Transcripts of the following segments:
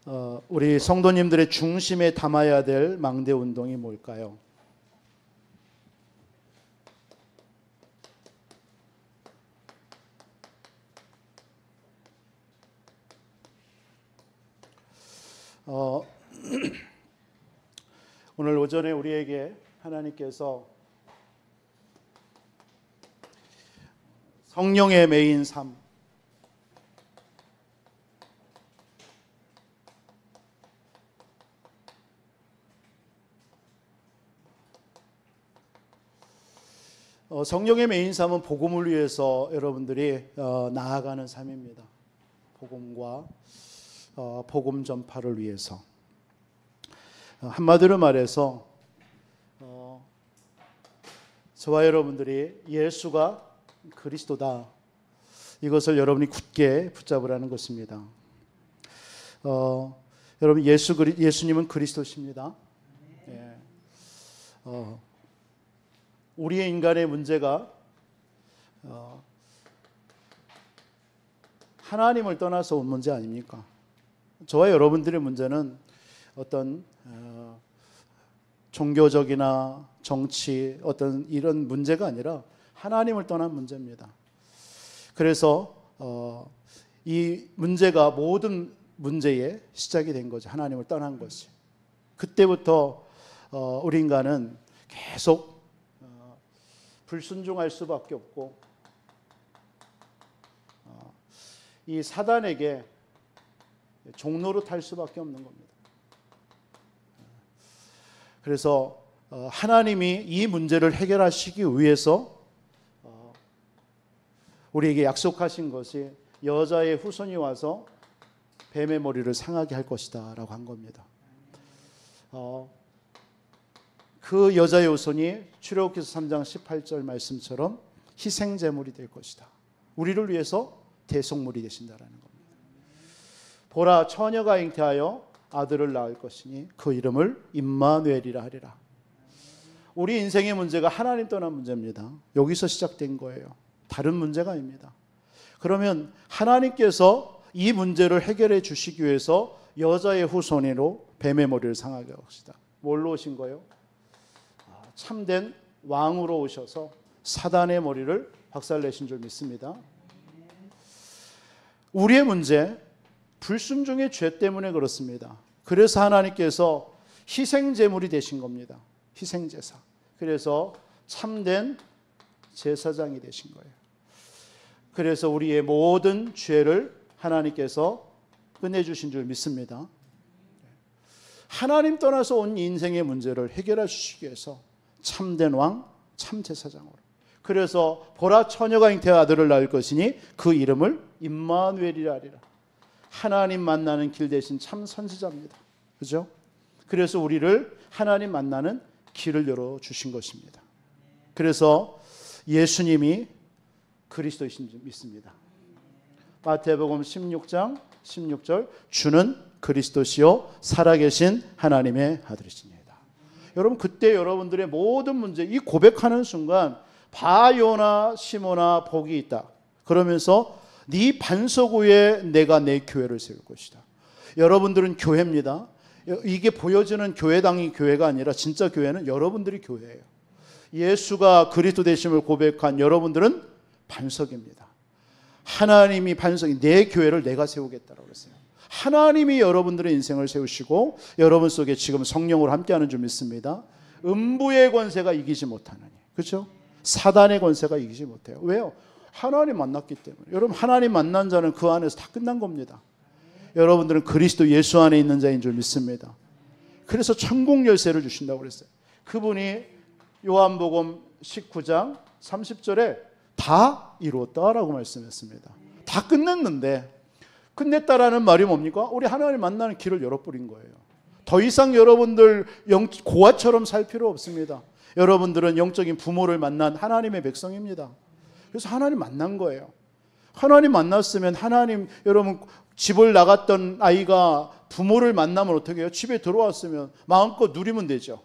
우리 성도님들의 중심에 담아야 될 망대 운동이 뭘까요? 오늘 오전에 우리에게 하나님께서 성령의 매인 삶, 성령의 매인 삶은 복음을 위해서 여러분들이 나아가는 삶입니다. 복음과 복음 전파를 위해서. 한마디로 말해서 저와 여러분들이 예수가 그리스도다, 이것을 여러분이 굳게 붙잡으라는 것입니다. 여러분 예수님은 그리스도십니다. 예. 우리의 인간의 문제가 하나님을 떠나서 온 문제 아닙니까? 저와 여러분들의 문제는 어떤 종교적이나 정치 어떤 이런 문제가 아니라 하나님을 떠난 문제입니다. 그래서 이 문제가 모든 문제의 시작이 된 거죠. 하나님을 떠난 것이. 그때부터 우리 인간은 계속 불순종할 수밖에 없고 이 사단에게 종로로 탈 수밖에 없는 겁니다. 그래서 하나님이 이 문제를 해결하시기 위해서 우리에게 약속하신 것이 여자의 후손이 와서 뱀의 머리를 상하게 할 것이다 라고 한 겁니다. 그 여자의 후손이 출애굽기서 3장 18절 말씀처럼 희생제물이 될 것이다. 우리를 위해서 대속물이 되신다라는 겁니다. 보라, 처녀가 잉태하여 아들을 낳을 것이니 그 이름을 임마누엘이라 하리라. 우리 인생의 문제가 하나님 떠난 문제입니다. 여기서 시작된 거예요. 다른 문제가 아닙니다. 그러면 하나님께서 이 문제를 해결해 주시기 위해서 여자의 후손으로 뱀의 머리를 상하게 하시다. 뭘로 오신 거예요? 참된 왕으로 오셔서 사단의 머리를 박살내신 줄 믿습니다. 우리의 문제, 불순종의 죄 때문에 그렇습니다. 그래서 하나님께서 희생제물이 되신 겁니다. 희생제사. 그래서 참된 제사장이 되신 거예요. 그래서 우리의 모든 죄를 하나님께서 끝내주신 줄 믿습니다. 하나님 떠나서 온 인생의 문제를 해결해 주시기 위해서 참된 왕, 참제사장으로. 그래서 보라, 처녀가 잉태한 아들을 낳을 것이니 그 이름을 임마누엘이라 하리라. 하나님 만나는 길 대신 참 선지자입니다. 그죠? 그래서 우리를 하나님 만나는 길을 열어주신 것입니다. 그래서 예수님이 그리스도이신 줄 믿습니다. 마태복음 16장 16절, 주는 그리스도시요 살아계신 하나님의 아들이시니이다. 여러분, 그때 여러분들의 모든 문제, 이 고백하는 순간 바요나 시모나 복이 있다. 그러면서 네 반석 위에 내가 내 교회를 세울 것이다. 여러분들은 교회입니다. 이게 보여지는 교회당이 교회가 아니라 진짜 교회는 여러분들이 교회예요. 예수가 그리스도 되심을 고백한 여러분들은 반석입니다. 하나님이 반석이, 내 교회를 내가 세우겠다라고 그랬어요. 하나님이 여러분들의 인생을 세우시고 여러분 속에 지금 성령으로 함께하는 줄 믿습니다. 음부의 권세가 이기지 못하느니, 그렇죠? 사단의 권세가 이기지 못해요. 왜요? 하나님 만났기 때문에. 여러분, 하나님 만난 자는 그 안에서 다 끝난 겁니다. 여러분들은 그리스도 예수 안에 있는 자인 줄 믿습니다. 그래서 천국 열쇠를 주신다고 그랬어요. 그분이 요한복음 19장 30절에 다 이루었다라고 말씀했습니다. 다 끝냈는데, 끝냈다라는 말이 뭡니까? 우리 하나님 만나는 길을 열어버린 거예요. 더 이상 여러분들 고아처럼 살 필요 없습니다. 여러분들은 영적인 부모를 만난 하나님의 백성입니다. 그래서 하나님 만난 거예요. 하나님 만났으면, 하나님, 여러분 집을 나갔던 아이가 부모를 만나면 어떻게 해요? 집에 들어왔으면 마음껏 누리면 되죠.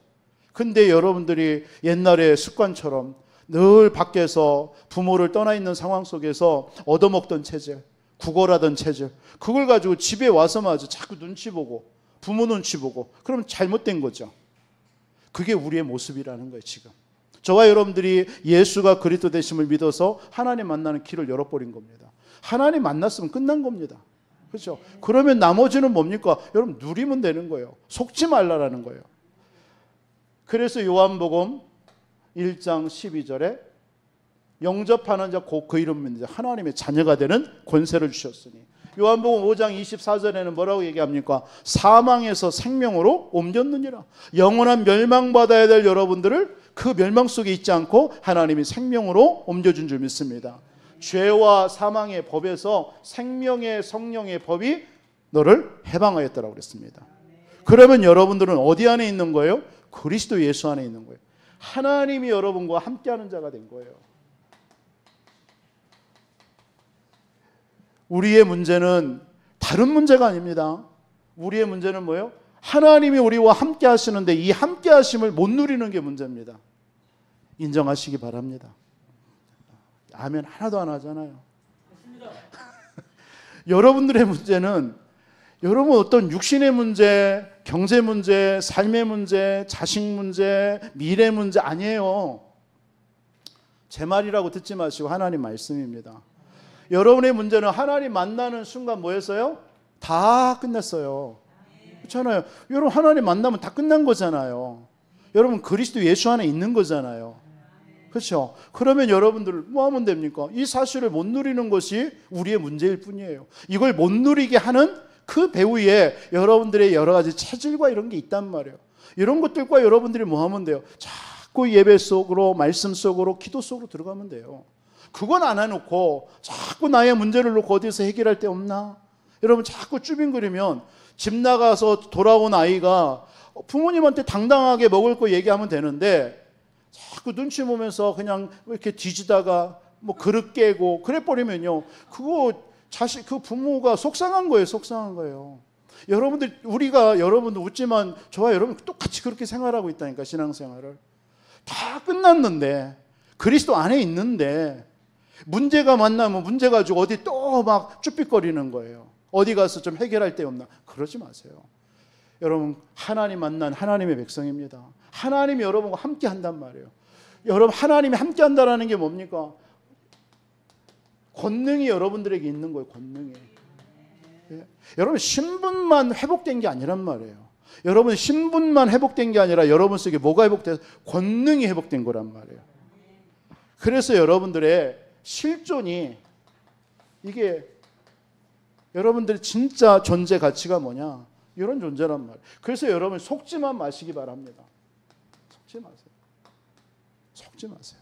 근데 여러분들이 옛날에 습관처럼 늘 밖에서 부모를 떠나 있는 상황 속에서 얻어먹던 체제, 국어라든 체질, 그걸 가지고 집에 와서마저 자꾸 눈치 보고 부모 눈치 보고 그러면 잘못된 거죠. 그게 우리의 모습이라는 거예요. 지금 저와 여러분들이 예수가 그리스도 되심을 믿어서 하나님 만나는 길을 열어버린 겁니다. 하나님 만났으면 끝난 겁니다. 그렇죠? 그러면 나머지는 뭡니까? 여러분 누리면 되는 거예요. 속지 말라라는 거예요. 그래서 요한복음 1장 12절에 영접하는 자 곧 그 이름은 하나님의 자녀가 되는 권세를 주셨으니, 요한복음 5장 24절에는 뭐라고 얘기합니까? 사망에서 생명으로 옮겼느니라. 영원한 멸망받아야 될 여러분들을 그 멸망 속에 있지 않고 하나님이 생명으로 옮겨준 줄 믿습니다. 죄와 사망의 법에서 생명의 성령의 법이 너를 해방하였다라고 그랬습니다. 그러면 여러분들은 어디 안에 있는 거예요? 그리스도 예수 안에 있는 거예요. 하나님이 여러분과 함께하는 자가 된 거예요. 우리의 문제는 다른 문제가 아닙니다. 우리의 문제는 뭐예요? 하나님이 우리와 함께 하시는데 이 함께 하심을 못 누리는 게 문제입니다. 인정하시기 바랍니다. 아멘 하나도 안 하잖아요. 여러분들의 문제는 여러분 어떤 육신의 문제, 경제 문제, 삶의 문제, 자식 문제, 미래 문제 아니에요. 제 말이라고 듣지 마시고 하나님 말씀입니다. 여러분의 문제는 하나님 만나는 순간 뭐였어요? 다 끝났어요. 그렇잖아요. 여러분 하나님 만나면 다 끝난 거잖아요. 여러분 그리스도 예수 안에 있는 거잖아요. 그렇죠? 그러면 여러분들 뭐 하면 됩니까? 이 사실을 못 누리는 것이 우리의 문제일 뿐이에요. 이걸 못 누리게 하는 그 배후에 여러분들의 여러 가지 체질과 이런 게 있단 말이에요. 이런 것들과 여러분들이 뭐 하면 돼요? 자꾸 예배 속으로, 말씀 속으로, 기도 속으로 들어가면 돼요. 그건 안 해놓고 자꾸 나의 문제를 놓고 어디서 해결할 데 없나? 여러분 자꾸 쭈빙거리면 집 나가서 돌아온 아이가 부모님한테 당당하게 먹을 거 얘기하면 되는데 자꾸 눈치 보면서 그냥 이렇게 뒤지다가 뭐 그릇 깨고 그래 버리면요, 그거 자식 그 부모가 속상한 거예요. 속상한 거예요. 여러분들 우리가 여러분들 웃지만 저와 여러분 똑같이 그렇게 생활하고 있다니까. 신앙생활을 다 끝났는데 그리스도 안에 있는데 문제가 만나면 문제 가지고 어디 또 막 쭈삣거리는 거예요. 어디 가서 좀 해결할 데 없나? 그러지 마세요. 여러분 하나님 만난 하나님의 백성입니다. 하나님이 여러분과 함께 한단 말이에요. 여러분 하나님이 함께 한다는 게 뭡니까? 권능이 여러분들에게 있는 거예요. 권능이. 예. 여러분 신분만 회복된 게 아니란 말이에요. 여러분 신분만 회복된 게 아니라 여러분 속에 뭐가 회복돼서 권능이 회복된 거란 말이에요. 그래서 여러분들의 실존이 이게 여러분들의 진짜 존재 가치가 뭐냐? 이런 존재란 말이에요. 그래서 여러분 속지만 마시기 바랍니다. 속지 마세요. 속지 마세요.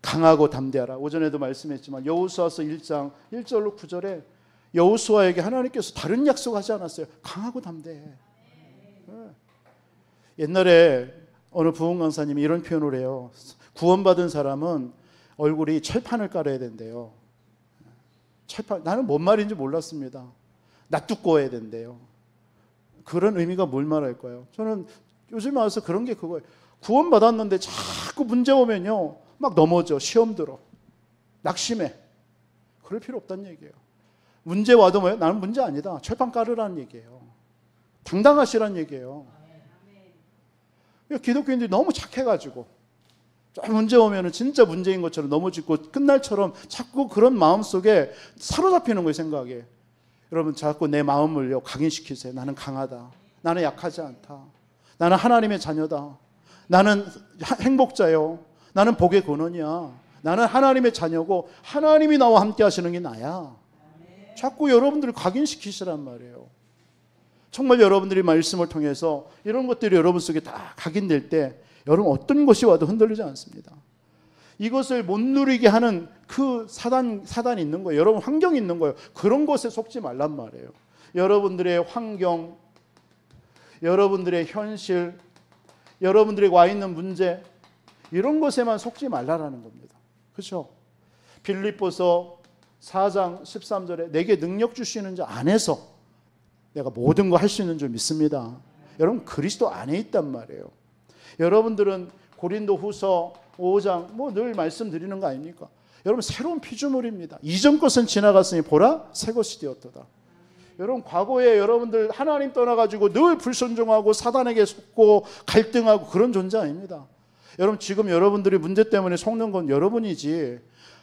강하고 담대하라. 오전에도 말씀했지만 여호수아서 1장 1절로 9절에 여호수아에게 하나님께서 다른 약속하지 않았어요. 강하고 담대해. 네. 옛날에 어느 부흥 강사님이 이런 표현을 해요. 구원받은 사람은 얼굴이 철판을 깔아야 된대요. 철판, 나는 뭔 말인지 몰랐습니다. 낯두꺼워야 된대요. 그런 의미가 뭘 말할까요? 저는 요즘에 와서 그런 게 그거예요. 구원받았는데 자꾸 문제 오면요 막 넘어져. 시험 들어. 낙심해. 그럴 필요 없다는 얘기예요. 문제 와도 뭐예요? 나는 문제 아니다. 철판 깔으라는 얘기예요. 당당하시라는 얘기예요. 기독교인들이 너무 착해가지고 문제 오면 진짜 문제인 것처럼 넘어지고 끝날처럼 자꾸 그런 마음속에 사로잡히는 거예요. 생각에. 여러분 자꾸 내 마음을요 각인시키세요. 나는 강하다. 나는 약하지 않다. 나는 하나님의 자녀다. 나는 행복자요. 나는 복의 근원이야. 나는 하나님의 자녀고 하나님이 나와 함께 하시는 게 나야. 자꾸 여러분들을 각인시키시란 말이에요. 정말 여러분들이 말씀을 통해서 이런 것들이 여러분 속에 다 각인될 때 여러분 어떤 것이 와도 흔들리지 않습니다. 이것을 못 누리게 하는 그 사단이 있는 거예요. 여러분 환경이 있는 거예요. 그런 것에 속지 말란 말이에요. 여러분들의 환경, 여러분들의 현실, 여러분들이 와 있는 문제 이런 것에만 속지 말라라는 겁니다. 그렇죠? 빌립보서 4장 13절에 내게 능력 주시는 자 안에서 내가 모든 거 할 수 있는 줄 믿습니다. 여러분 그리스도 안에 있단 말이에요. 여러분들은 고린도 후서 5장 뭐 늘 말씀드리는 거 아닙니까? 여러분 새로운 피조물입니다. 이전 것은 지나갔으니 보라 새 것이 되었도다. 여러분 과거에 여러분들 하나님 떠나가지고 늘 불순종하고 사단에게 속고 갈등하고 그런 존재 아닙니다. 여러분 지금 여러분들이 문제 때문에 속는 건 여러분이지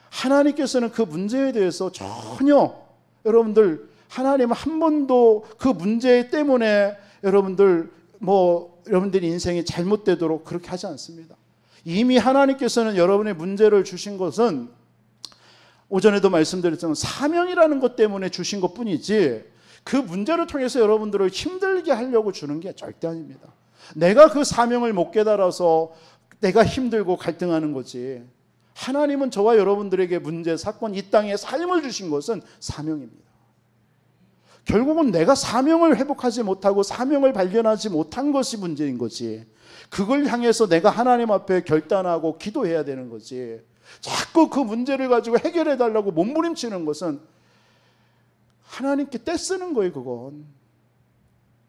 하나님께서는 그 문제에 대해서 전혀 여러분들 하나님은 한 번도 그 문제 때문에 여러분들이 인생이 잘못되도록 그렇게 하지 않습니다. 이미 하나님께서는 여러분의 문제를 주신 것은 오전에도 말씀드렸지만 사명이라는 것 때문에 주신 것뿐이지 그 문제를 통해서 여러분들을 힘들게 하려고 주는 게 절대 아닙니다. 내가 그 사명을 못 깨달아서 내가 힘들고 갈등하는 거지. 하나님은 저와 여러분들에게 문제, 사건, 이 땅에 삶을 주신 것은 사명입니다. 결국은 내가 사명을 회복하지 못하고 사명을 발견하지 못한 것이 문제인 거지. 그걸 향해서 내가 하나님 앞에 결단하고 기도해야 되는 거지. 자꾸 그 문제를 가지고 해결해 달라고 몸부림치는 것은 하나님께 떼쓰는 거예요. 그건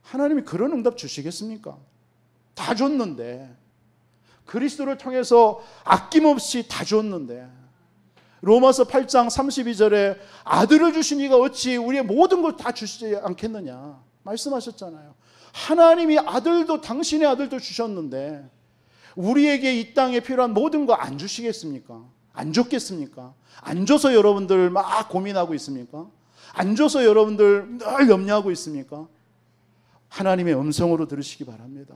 하나님이 그런 응답 주시겠습니까? 다 줬는데, 그리스도를 통해서 아낌없이 다 줬는데, 로마서 8장 32절에 아들을 주신 이가 어찌 우리의 모든 걸 다 주시지 않겠느냐 말씀하셨잖아요. 하나님이 아들도, 당신의 아들도 주셨는데 우리에게 이 땅에 필요한 모든 거 안 주시겠습니까? 안 줬겠습니까? 안 줘서 여러분들 막 고민하고 있습니까? 안 줘서 여러분들 늘 염려하고 있습니까? 하나님의 음성으로 들으시기 바랍니다.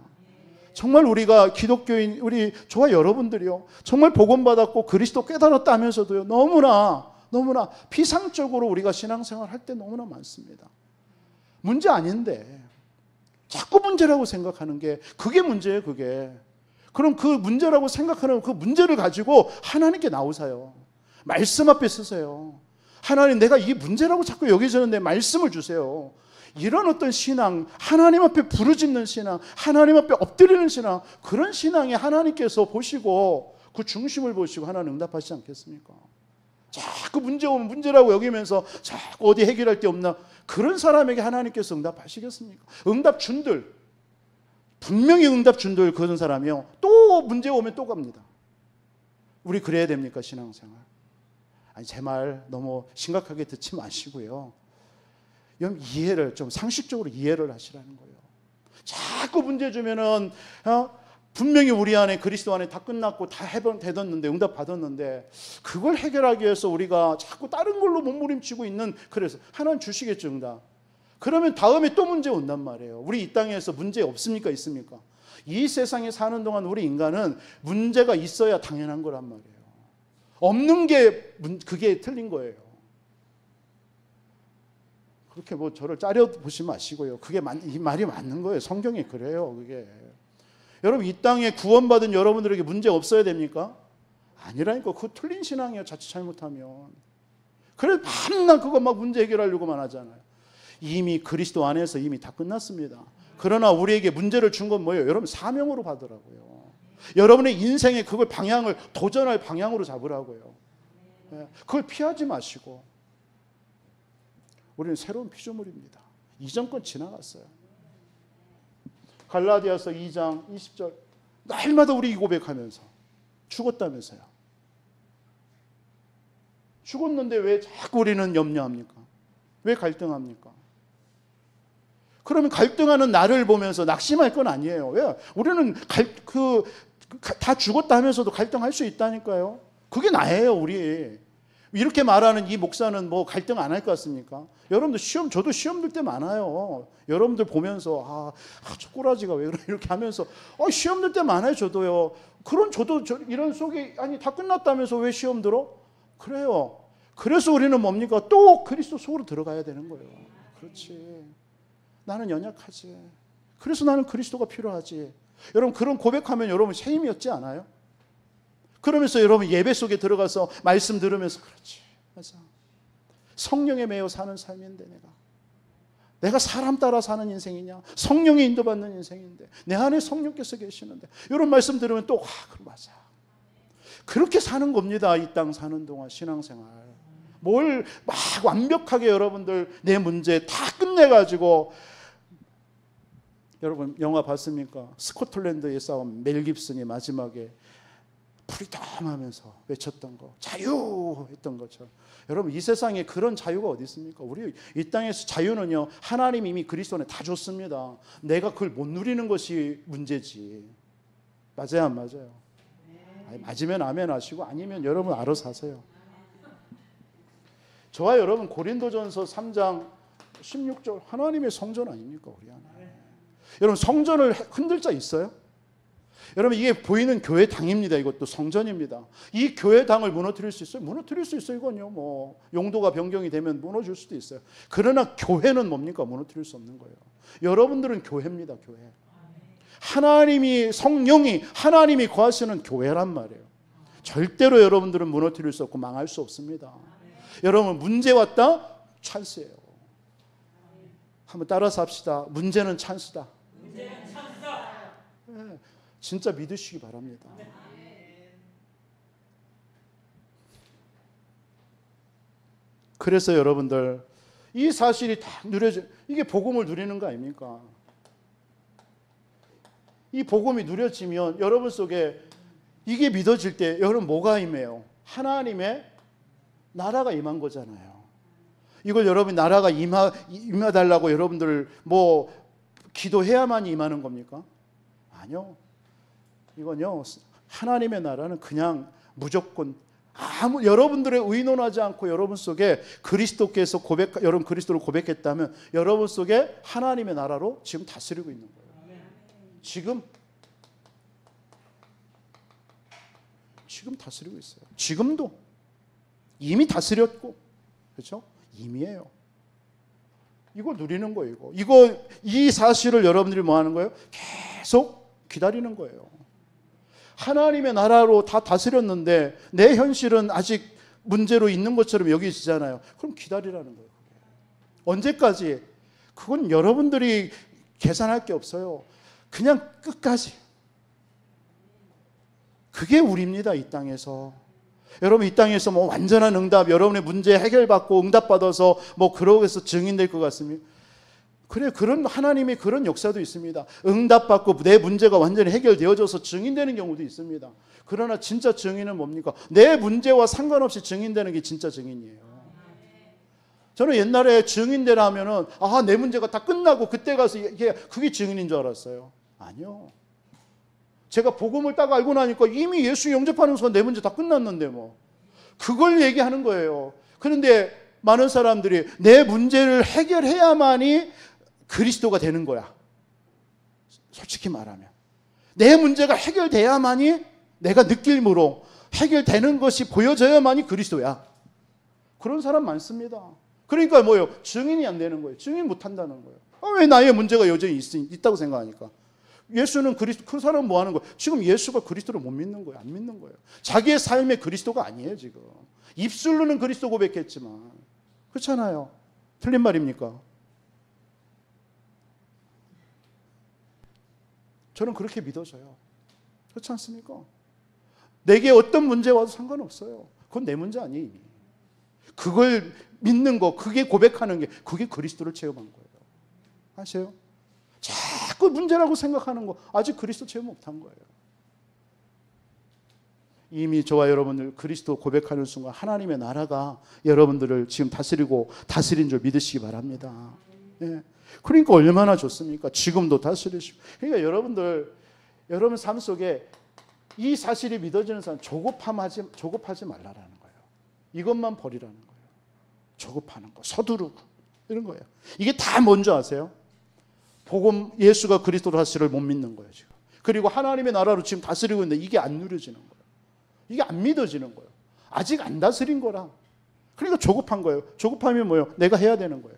정말 우리가 기독교인, 저와 여러분들이요, 정말 복음받았고 그리스도 깨달았다 하면서도요, 너무나 피상적으로 우리가 신앙생활 할 때 너무나 많습니다. 문제 아닌데 자꾸 문제라고 생각하는 게 그게 문제예요. 그게. 그럼 그 문제라고 생각하는 그 문제를 가지고 하나님께 나오세요. 말씀 앞에 서세요. 하나님, 내가 이게 문제라고 자꾸 여기저는데 말씀을 주세요. 이런 어떤 신앙, 하나님 앞에 부르짖는 신앙, 하나님 앞에 엎드리는 신앙, 그런 신앙에 하나님께서 보시고 그 중심을 보시고 하나님 응답하시지 않겠습니까? 자꾸 문제 오면 문제라고 여기면서 자꾸 어디 해결할 데 없나, 그런 사람에게 하나님께서 응답하시겠습니까? 응답 준들, 분명히 응답 준들 그런 사람이요, 또 문제 오면 또 갑니다. 우리 그래야 됩니까? 신앙생활. 아니, 제 말 너무 심각하게 듣지 마시고요, 여러분 이해를 좀 상식적으로 이해를 하시라는 거예요. 자꾸 문제 주면은 분명히 우리 안에 그리스도 안에 다 끝났고 다 되었는데, 응답 받았는데, 그걸 해결하기 위해서 우리가 자꾸 다른 걸로 몸부림치고 있는, 그래서 하나님 주시겠죠, 응답. 그러면 다음에 또 문제 온단 말이에요. 우리 이 땅에서 문제 없습니까? 있습니까? 이 세상에 사는 동안 우리 인간은 문제가 있어야 당연한 거란 말이에요. 없는 게 그게 틀린 거예요. 그렇게 뭐 저를 짜려 보지 마시고요. 그게 이 말이 맞는 거예요. 성경이 그래요. 그게. 여러분, 이 땅에 구원받은 여러분들에게 문제 없어야 됩니까? 아니라니까. 그거 틀린 신앙이에요. 자칫 잘못하면. 그래서 맨날 그거 막 문제 해결하려고만 하잖아요. 이미 그리스도 안에서 이미 다 끝났습니다. 그러나 우리에게 문제를 준 건 뭐예요? 여러분, 사명으로 받으라고요. 여러분의 인생의 그걸 방향을, 도전할 방향으로 잡으라고요. 그걸 피하지 마시고. 우리는 새로운 피조물입니다. 이전 건 지나갔어요. 갈라디아서 2장 20절, 날마다 우리 이 고백하면서 죽었다면서요. 죽었는데 왜 자꾸 우리는 염려합니까? 왜 갈등합니까? 그러면 갈등하는 나를 보면서 낙심할 건 아니에요. 왜? 우리는 다 죽었다 하면서도 갈등할 수 있다니까요. 그게 나예요, 우리. 이렇게 말하는 이 목사는 뭐 갈등 안 할 것 같습니까? 여러분들 저도 시험 들 때 많아요. 여러분들 보면서 저 꼬라지가 왜 그래 이렇게 하면서 시험 들 때 많아요. 저도요. 그럼 저도 이런 속에, 아니 다 끝났다면서 왜 시험 들어? 그래요. 그래서 우리는 뭡니까? 또 그리스도 속으로 들어가야 되는 거예요. 그렇지. 나는 연약하지. 그래서 나는 그리스도가 필요하지. 여러분, 그런 고백하면 여러분 새 힘이 없지 않아요? 그러면서 여러분 예배 속에 들어가서 말씀 들으면서, 그렇지, 맞아, 성령에 매여 사는 삶인데 내가 사람 따라 사는 인생이냐? 성령에 인도받는 인생인데 내 안에 성령께서 계시는데, 이런 말씀 들으면 또 그럼 맞아. 그렇게 사는 겁니다. 이 땅 사는 동안 신앙생활. 뭘 막 완벽하게 여러분들 내 문제 다 끝내가지고, 여러분 영화 봤습니까? 스코틀랜드의 싸움, 멜 깁슨이 마지막에 프리덤하면서 외쳤던 거, 자유했던 것처럼. 여러분, 이 세상에 그런 자유가 어디 있습니까? 우리 이 땅에서 자유는요, 하나님이 이미 그리스도 안에 다 줬습니다. 내가 그걸 못 누리는 것이 문제지. 맞아요, 안 맞아요? 아니, 맞으면 아멘 하시고 아니면 여러분 알아서 하세요. 저와 여러분 고린도전서 3장 16절 하나님의 성전 아닙니까? 우리 안에. 여러분, 성전을 흔들 자 있어요? 여러분, 이게 보이는 교회당입니다. 이것도 성전입니다. 이 교회당을 무너뜨릴 수 있어요? 무너뜨릴 수 있어요. 이건요, 뭐 용도가 변경이 되면 무너질 수도 있어요. 그러나 교회는 뭡니까? 무너뜨릴 수 없는 거예요. 여러분들은 교회입니다. 교회. 하나님이, 성령이, 하나님이 거하시는 교회란 말이에요. 절대로 여러분들은 무너뜨릴 수 없고 망할 수 없습니다. 여러분, 문제 왔다? 찬스예요. 한번 따라서 합시다. 문제는 찬스다. 문제는 찬스다. 네, 진짜 믿으시기 바랍니다. 그래서 여러분들, 이 사실이 다 누려져, 이게 복음을 누리는 거 아닙니까? 이 복음이 누려지면 여러분 속에 이게 믿어질 때 여러분 뭐가 임해요? 하나님의 나라가 임한 거잖아요. 이걸 여러분 나라가 임하달라고 여러분들 뭐 기도해야만 임하는 겁니까? 아니요. 이건요, 하나님의 나라는 그냥 무조건 여러분들의 의논하지 않고 여러분 속에 그리스도께서 여러분 그리스도를 고백했다면 여러분 속에 하나님의 나라로 지금 다스리고 있는 거예요. 지금 다스리고 있어요. 지금도 이미 다스렸고, 그렇죠? 이미예요. 이걸 누리는 거예요. 이 사실을 여러분들이 뭐 하는 거예요? 계속 기다리는 거예요. 하나님의 나라로 다 다스렸는데 내 현실은 아직 문제로 있는 것처럼 여기지잖아요. 그럼 기다리라는 거예요. 언제까지? 그건 여러분들이 계산할 게 없어요. 그냥 끝까지. 그게 우리입니다. 이 땅에서. 여러분, 이 땅에서 뭐 완전한 응답, 여러분의 문제 해결받고 응답받아서 뭐 그러고 해서 증인될 것 같습니까? 그래, 그런 하나님의 그런 역사도 있습니다. 응답받고 내 문제가 완전히 해결되어져서 증인되는 경우도 있습니다. 그러나 진짜 증인은 뭡니까? 내 문제와 상관없이 증인되는 게 진짜 증인이에요. 저는 옛날에 증인되라 하면은 내 문제가 다 끝나고 그때 가서 그게 증인인 줄 알았어요. 아니요. 제가 복음을 딱 알고 나니까 이미 예수 영접하는 순간 내 문제 다 끝났는데 뭐. 그걸 얘기하는 거예요. 그런데 많은 사람들이 내 문제를 해결해야만이 그리스도가 되는 거야. 솔직히 말하면. 내 문제가 해결돼야만이 내가 느낌으로 해결되는 것이 보여져야만이 그리스도야. 그런 사람 많습니다. 그러니까 뭐예요? 증인이 안 되는 거예요. 증인 못 한다는 거예요. 왜 나의 문제가 여전히 있다고 생각하니까. 예수는 그리스도, 그 사람은 뭐 하는 거예요? 지금 예수가 그리스도를 못 믿는 거예요. 안 믿는 거예요. 자기의 삶의 그리스도가 아니에요, 지금. 입술로는 그리스도 고백했지만. 그렇잖아요. 틀린 말입니까? 저는 그렇게 믿어져요. 그렇지 않습니까? 내게 어떤 문제 와도 상관없어요. 그건 내 문제 아니에요, 이미. 그걸 믿는 거, 그게 고백하는 게, 그게 그리스도를 체험한 거예요. 아세요? 자꾸 문제라고 생각하는 거 아직 그리스도 체험 못한 거예요. 이미 저와 여러분들 그리스도 고백하는 순간 하나님의 나라가 여러분들을 지금 다스린 줄 믿으시기 바랍니다. 예. 그러니까 얼마나 좋습니까? 지금도 다스리시고. 그러니까 여러분 삶 속에 이 사실이 믿어지는 사람 조급하지 말라라는 거예요. 이것만 버리라는 거예요. 조급하는 거, 서두르고 이런 거예요. 이게 다 뭔지 아세요? 복음, 예수가 그리스도 다스리를 못 믿는 거예요, 지금. 그리고 하나님의 나라로 지금 다스리고 있는데 이게 안 누려지는 거예요. 이게 안 믿어지는 거예요. 아직 안 다스린 거라. 그러니까 조급한 거예요. 조급하면 뭐예요? 내가 해야 되는 거예요.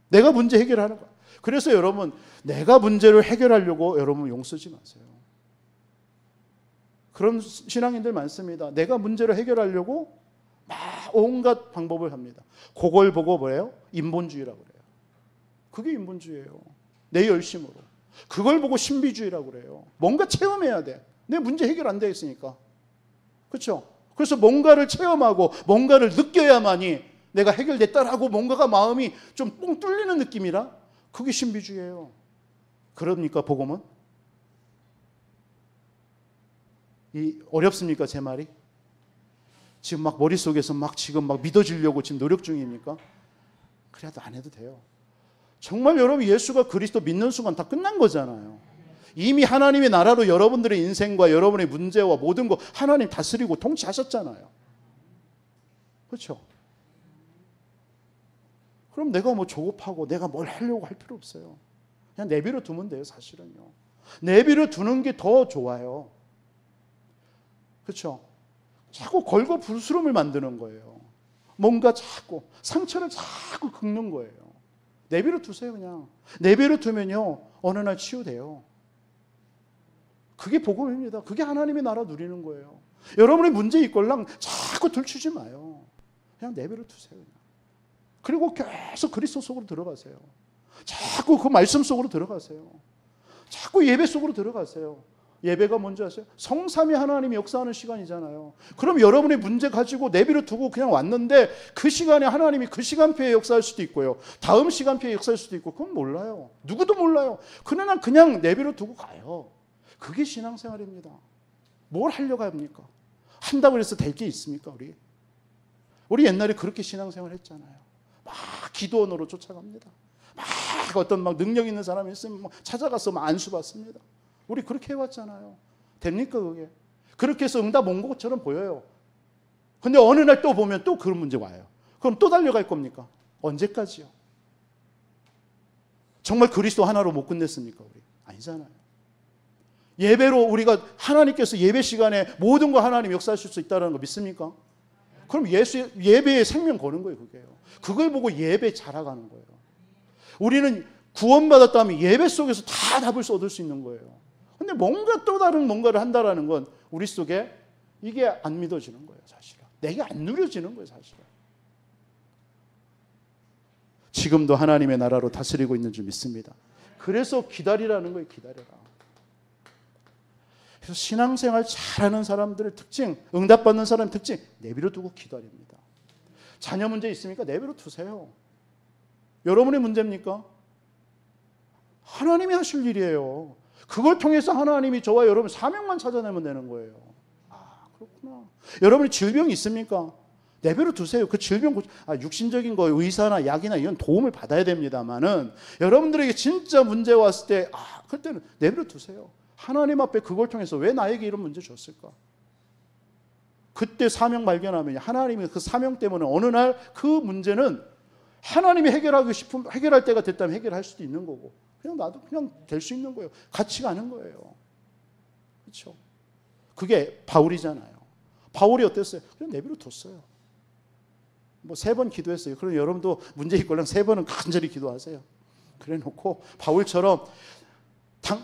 내가 문제 해결하는 거예요. 그래서 여러분, 내가 문제를 해결하려고 여러분 용 쓰지 마세요. 그런 신앙인들 많습니다. 내가 문제를 해결하려고 막 온갖 방법을 합니다. 그걸 보고 뭐예요? 인본주의라고 그래요. 그게 인본주의예요. 내 열심으로. 그걸 보고 신비주의라고 그래요. 뭔가 체험해야 돼. 내 문제 해결 안 돼 있으니까. 그렇죠? 그래서 뭔가를 체험하고 뭔가를 느껴야만이 내가 해결됐다라고 뭔가가 마음이 좀 뻥 뚫리는 느낌이라 그게 신비주의예요. 그러니까 복음은 어렵습니까, 제 말이? 지금 막 머릿속에서 지금 믿어지려고 지금 노력 중입니까? 그래도 안 해도 돼요. 정말 여러분 예수가 그리스도 믿는 순간 다 끝난 거잖아요. 이미 하나님의 나라로 여러분들의 인생과 여러분의 문제와 모든 거 하나님 다스리고 통치하셨잖아요. 그렇죠? 그럼 내가 뭐 조급하고 내가 뭘 하려고 할 필요 없어요. 그냥 내버려 두면 돼요, 사실은요. 내버려 두는 게 더 좋아요. 그렇죠? 자꾸 걸고 불수름을 만드는 거예요. 뭔가 자꾸 상처를 자꾸 긁는 거예요. 내버려 두세요, 그냥. 내버려 두면요, 어느 날 치유돼요. 그게 복음입니다. 그게 하나님의 나라 누리는 거예요. 여러분의 문제 있걸랑 자꾸 들추지 마요. 그냥 내버려 두세요. 그냥. 그리고 계속 그리스도 속으로 들어가세요. 자꾸 그 말씀 속으로 들어가세요. 자꾸 예배 속으로 들어가세요. 예배가 뭔지 아세요? 성삼위 하나님이 역사하는 시간이잖아요. 그럼 여러분의 문제 가지고 내버려 두고 그냥 왔는데 그 시간에 하나님이 그 시간표에 역사할 수도 있고요. 다음 시간표에 역사할 수도 있고 그건 몰라요. 누구도 몰라요. 그러나 그냥 내버려 두고 가요. 그게 신앙생활입니다. 뭘 하려고 합니까? 한다고 해서 될 게 있습니까? 우리 옛날에 그렇게 신앙생활 했잖아요. 막 기도원으로 쫓아갑니다. 막 어떤 능력 있는 사람이 있으면 찾아가서 안수 받습니다. 우리 그렇게 해왔잖아요. 됩니까 그게? 그렇게 해서 응답 온 것처럼 보여요. 근데 어느 날 또 보면 또 그런 문제 와요. 그럼 또 달려갈 겁니까? 언제까지요? 정말 그리스도 하나로 못 끝냈습니까? 우리? 아니잖아요. 예배로 우리가 하나님께서 예배 시간에 모든 거 하나님 역사하실 수 있다는 거 믿습니까? 그럼 예배에 생명 거는 거예요. 그걸 보고 예배 자라가는 거예요. 우리는 구원받았다면 예배 속에서 다 답을 얻을 수 있는 거예요. 근데 뭔가 또 다른 뭔가를 한다라는 건 우리 속에 이게 안 믿어지는 거예요, 사실은. 내게 안 누려지는 거예요, 사실은. 지금도 하나님의 나라로 다스리고 있는 줄 믿습니다. 그래서 기다리라는 거예요, 기다려라. 그래서 신앙생활 잘하는 사람들의 특징, 응답받는 사람의 특징, 내버려 두고 기다립니다. 자녀 문제 있습니까? 내버려 두세요. 여러분의 문제입니까? 하나님이 하실 일이에요. 그걸 통해서 하나님이 저와 여러분 사명만 찾아내면 되는 거예요. 아, 그렇구나. 여러분이 질병이 있습니까? 내버려 두세요. 그 질병, 육신적인 거, 의사나 약이나 이런 도움을 받아야 됩니다만은 여러분들에게 진짜 문제 왔을 때, 그때는 내버려 두세요. 하나님 앞에 그걸 통해서 왜 나에게 이런 문제 줬을까? 그때 사명 발견하면 하나님이 그 사명 때문에 어느 날 그 문제는 하나님이 해결할 때가 됐다면 해결할 수도 있는 거고, 그냥 나도 그냥 될 수 있는 거예요. 같이 가는 거예요. 그렇죠? 그게 바울이잖아요. 바울이 어땠어요? 그냥 내버려 뒀어요. 3번 기도했어요. 그럼 여러분도 문제 있걸랑 3번은 간절히 기도하세요. 그래 놓고 바울처럼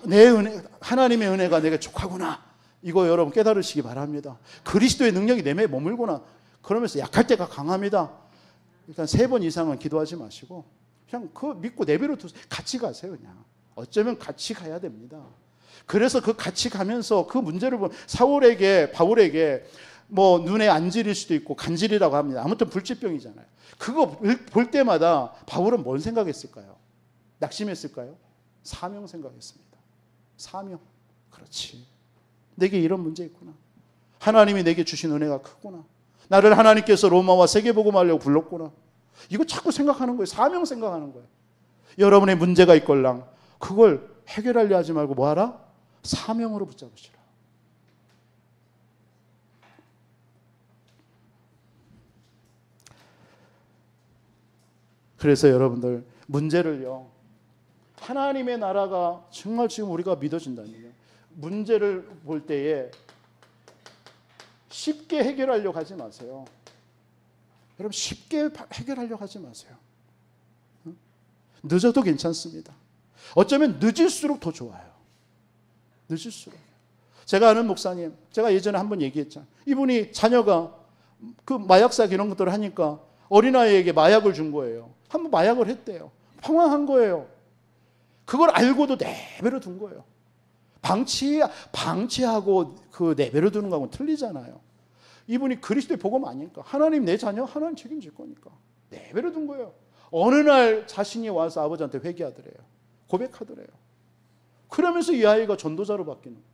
내 은혜, 하나님의 은혜가 내게 족하구나. 이거 여러분 깨달으시기 바랍니다. 그리스도의 능력이 내 매에 머물구나. 그러면서 약할 때가 강합니다. 일단 3번 이상은 기도하지 마시고 그냥 그거 믿고 내버려 두세요. 같이 가세요. 그냥 어쩌면 같이 가야 됩니다. 그래서 그 같이 가면서 그 문제를 본 바울에게 눈에 안질일 수도 있고 간질이라고 합니다. 아무튼 불치병이잖아요. 그거 볼 때마다 바울은 뭔 생각했을까요? 낙심했을까요? 사명 생각했습니다. 사명. 그렇지. 내게 이런 문제 있구나. 하나님이 내게 주신 은혜가 크구나. 나를 하나님께서 로마와 세계복음 하려고 불렀구나. 이거 자꾸 생각하는 거예요. 사명 생각하는 거예요. 여러분의 문제가 있걸랑 그걸 해결하려 하지 말고 뭐하라? 사명으로 붙잡으시라. 그래서 여러분들 문제를요, 하나님의 나라가 정말 지금 우리가 믿어진다면요, 문제를 볼 때에 쉽게 해결하려고 하지 마세요. 여러분 쉽게 해결하려고 하지 마세요. 늦어도 괜찮습니다. 어쩌면 늦을수록 더 좋아요. 늦을수록. 제가 아는 목사님, 제가 예전에 한번 얘기했잖아요. 이분이 자녀가 그 마약사 이런 것들을 하니까 어린아이에게 마약을 준 거예요. 한번 마약을 했대요. 황황한 거예요. 그걸 알고도 내버려 둔 거예요. 방치하고 그 내버려 두는 거하고는 틀리잖아요. 이분이 그리스도의 복음 아닐까? 하나님 내 자녀 하나님 책임질 거니까 내버려 둔 거예요. 어느 날 자신이 와서 아버지한테 회개하더래요. 고백하더래요. 그러면서 이 아이가 전도자로 바뀌는 거예요.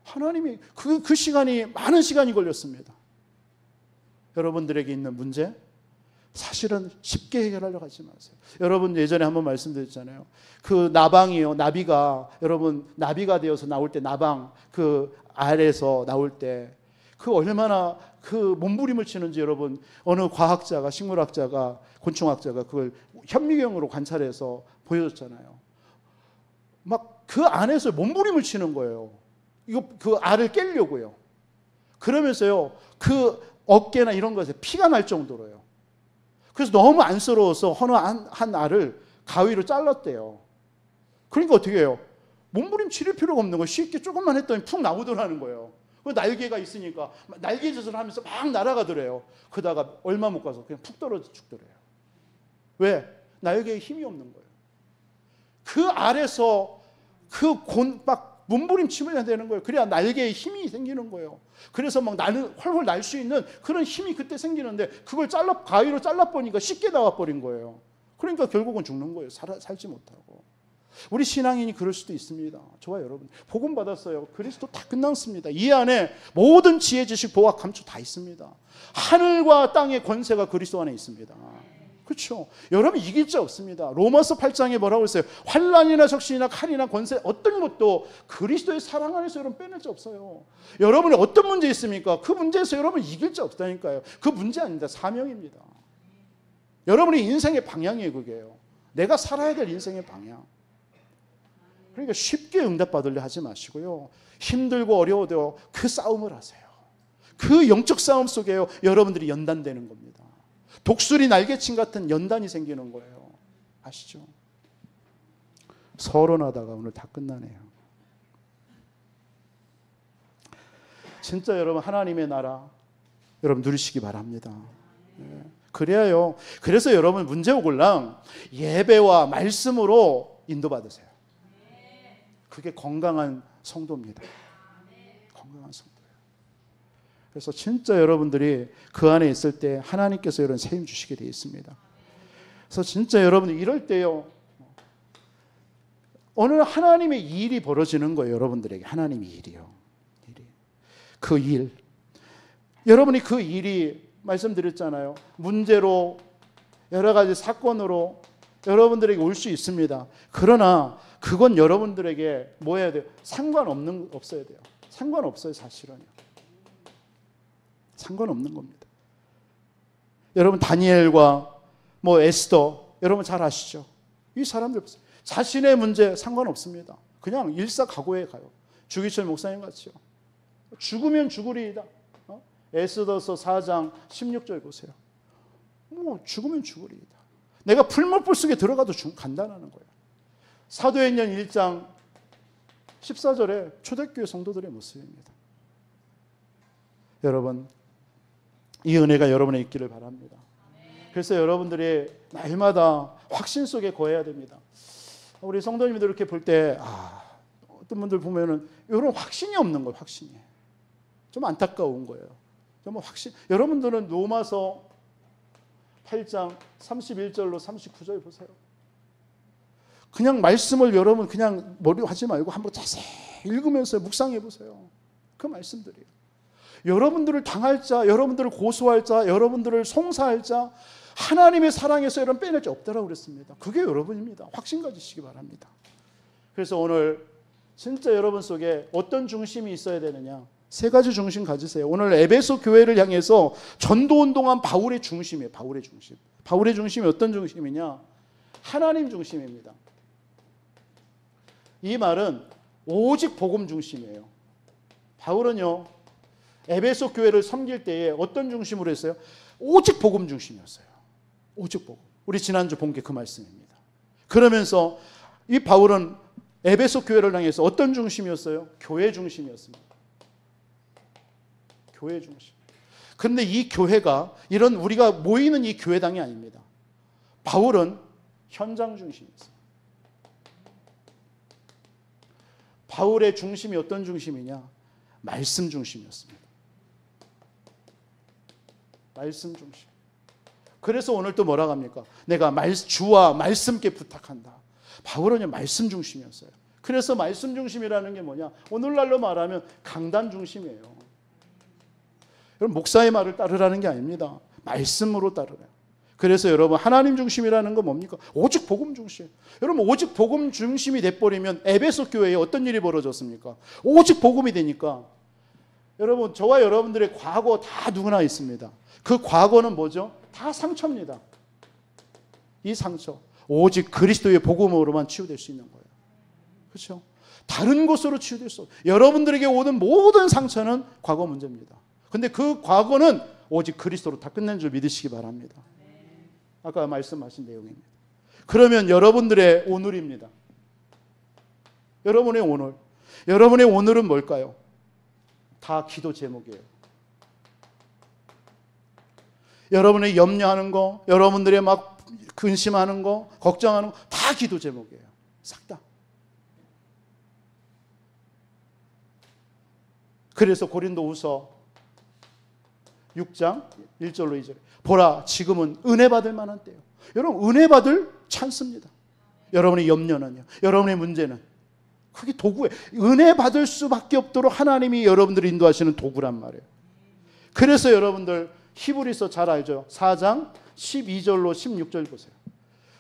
하나님이 그 시간이 많은 시간이 걸렸습니다. 여러분들에게 있는 문제 사실은 쉽게 해결하려고 하지 마세요. 여러분 예전에 한번 말씀드렸잖아요. 그 나방이요. 나비가 여러분 나비가 되어서 나올 때 나방 그 알에서 나올 때 그 얼마나 그 몸부림을 치는지 여러분 어느 과학자가 식물학자가 곤충학자가 그걸 현미경으로 관찰해서 보여줬잖아요. 막 그 안에서 몸부림을 치는 거예요. 이거 그 알을 깨려고요. 그러면서요 그 어깨나 이런 것에 피가 날 정도로요. 그래서 너무 안쓰러워서 어느 한 알을 가위로 잘랐대요. 그러니까 어떻게 해요? 몸부림 치릴 필요가 없는 거예요. 쉽게 조금만 했더니 푹 나오더라는 거예요. 그 날개가 있으니까 날개짓을 하면서 막 날아가더래요. 그러다가 얼마 못 가서 그냥 푹 떨어져 죽더래요. 왜? 날개에 힘이 없는 거예요. 그 알에서 막 몸부림 치면 되는 거예요. 그래야 날개에 힘이 생기는 거예요. 그래서 막 훨훨 날 수 있는 그런 힘이 그때 생기는데 그걸 가위로 잘라버리니까 쉽게 나와버린 거예요. 그러니까 결국은 죽는 거예요. 살지 못하고. 우리 신앙인이 그럴 수도 있습니다. 좋아요, 여러분. 복음 받았어요. 그리스도 다 끝났습니다. 이 안에 모든 지혜, 지식, 보학, 감초 다 있습니다. 하늘과 땅의 권세가 그리스도 안에 있습니다. 그렇죠? 여러분 이길 자 없습니다. 로마서 8장에 뭐라고 했어요? 환난이나 적신이나 칼이나 권세 어떤 것도 그리스도의 사랑 안에서 여러분 빼낼 자 없어요. 여러분이 어떤 문제 있습니까? 그 문제에서 여러분 이길 자 없다니까요. 그 문제 아닙니다. 사명입니다. 여러분의 인생의 방향이에요. 그게요. 내가 살아야 될 인생의 방향. 그러니까 쉽게 응답받으려 하지 마시고요. 힘들고 어려워도 그 싸움을 하세요. 그 영적 싸움 속에요. 여러분들이 연단되는 겁니다. 독수리 날개친 같은 연단이 생기는 거예요. 아시죠? 서론하다가 오늘 다 끝나네요. 진짜 여러분 하나님의 나라 여러분 누리시기 바랍니다. 그래야요. 그래서 여러분 문제 오글랑 예배와 말씀으로 인도받으세요. 그게 건강한 성도입니다. 건강한 성도예요. 그래서 진짜 여러분들이 그 안에 있을 때 하나님께서 이런 세임 주시게 되어 있습니다. 그래서 진짜 여러분들 이럴 때요. 어느 하나님의 일이 벌어지는 거예요. 여러분들에게 하나님의 일이요. 그 일. 여러분이 그 일이 말씀드렸잖아요. 문제로 여러 가지 사건으로 여러분들에게 올 수 있습니다. 그러나 그건 여러분들에게 뭐 해야 돼요? 없어야 돼요. 상관없어요, 사실은요. 상관없는 겁니다. 여러분 다니엘과 뭐 에스더 여러분 잘 아시죠? 이 사람들 자신의 문제 상관없습니다. 그냥 일사각오에 가요. 주기철 목사님 같이요. 죽으면 죽으리이다. 에스더서 4장 16절 보세요. 뭐 죽으면 죽으리이다. 내가 풀무불 속에 들어가도 간다는 거예요. 사도행전 1장 14절에 초대교회 성도들의 모습입니다. 여러분 이 은혜가 여러분의 있기를 바랍니다. 그래서 여러분들이 날마다 확신 속에 거해야 됩니다. 우리 성도님들 이렇게 볼 때 어떤 분들 보면은 이런 확신이 없는 거예요. 확신이 좀 안타까운 거예요. 좀 확신. 여러분들은 로마서 8장 31절로 39절 보세요. 그냥 말씀을 여러분 그냥 머리로 하지 말고 한번 자세히 읽으면서 묵상해 보세요. 그 말씀들이에요. 여러분들을 당할 자, 여러분들을 고소할 자, 여러분들을 송사할 자, 하나님의 사랑에서 여러분 빼낼 자 없다라고 그랬습니다. 그게 여러분입니다. 확신 가지시기 바랍니다. 그래서 오늘 진짜 여러분 속에 어떤 중심이 있어야 되느냐? 세 가지 중심 가지세요. 오늘 에베소 교회를 향해서 전도운동한 바울의 중심이에요. 바울의 중심. 바울의 중심이 어떤 중심이냐? 하나님 중심입니다. 이 말은 오직 복음 중심이에요. 바울은요, 에베소 교회를 섬길 때에 어떤 중심으로 했어요? 오직 복음 중심이었어요. 오직 복음. 우리 지난주 본 게 그 말씀입니다. 그러면서 이 바울은 에베소 교회를 향해서 어떤 중심이었어요? 교회 중심이었습니다. 교회 중심. 그런데 이 교회가 이런 우리가 모이는 이 교회당이 아닙니다. 바울은 현장 중심이었어요. 바울의 중심이 어떤 중심이냐? 말씀 중심이었습니다. 말씀 중심. 그래서 오늘 또 뭐라고 합니까? 내가 주와 말씀께 부탁한다. 바울은 말씀 중심이었어요. 그래서 말씀 중심이라는 게 뭐냐? 오늘날로 말하면 강단 중심이에요. 여러분, 목사의 말을 따르라는 게 아닙니다. 말씀으로 따르래요. 그래서 여러분, 하나님 중심이라는 건 뭡니까? 오직 복음 중심. 여러분, 오직 복음 중심이 돼버리면 에베소 교회에 어떤 일이 벌어졌습니까? 오직 복음이 되니까 여러분, 저와 여러분들의 과거 다 누구나 있습니다. 그 과거는 뭐죠? 다 상처입니다. 이 상처 오직 그리스도의 복음으로만 치유될 수 있는 거예요. 그렇죠? 다른 곳으로 치유될 수 없어요. 여러분들에게 오는 모든 상처는 과거 문제입니다. 근데 그 과거는 오직 그리스도로 다 끝낸 줄 믿으시기 바랍니다. 아까 말씀하신 내용입니다. 그러면 여러분들의 오늘입니다. 여러분의 오늘. 여러분의 오늘은 뭘까요? 다 기도 제목이에요. 여러분의 염려하는 거, 여러분들의 막 근심하는 거, 걱정하는 거 다 기도 제목이에요. 싹 다. 그래서 고린도후서 6장 1절로 2절에 보라, 지금은 은혜 받을 만한 때예요. 여러분, 은혜 받을 찬스입니다. 여러분의 염려는요, 여러분의 문제는 그게 도구예요. 은혜 받을 수밖에 없도록 하나님이 여러분들을 인도하시는 도구란 말이에요. 그래서 여러분들 히브리서 잘 알죠? 4장 12절로 16절 보세요.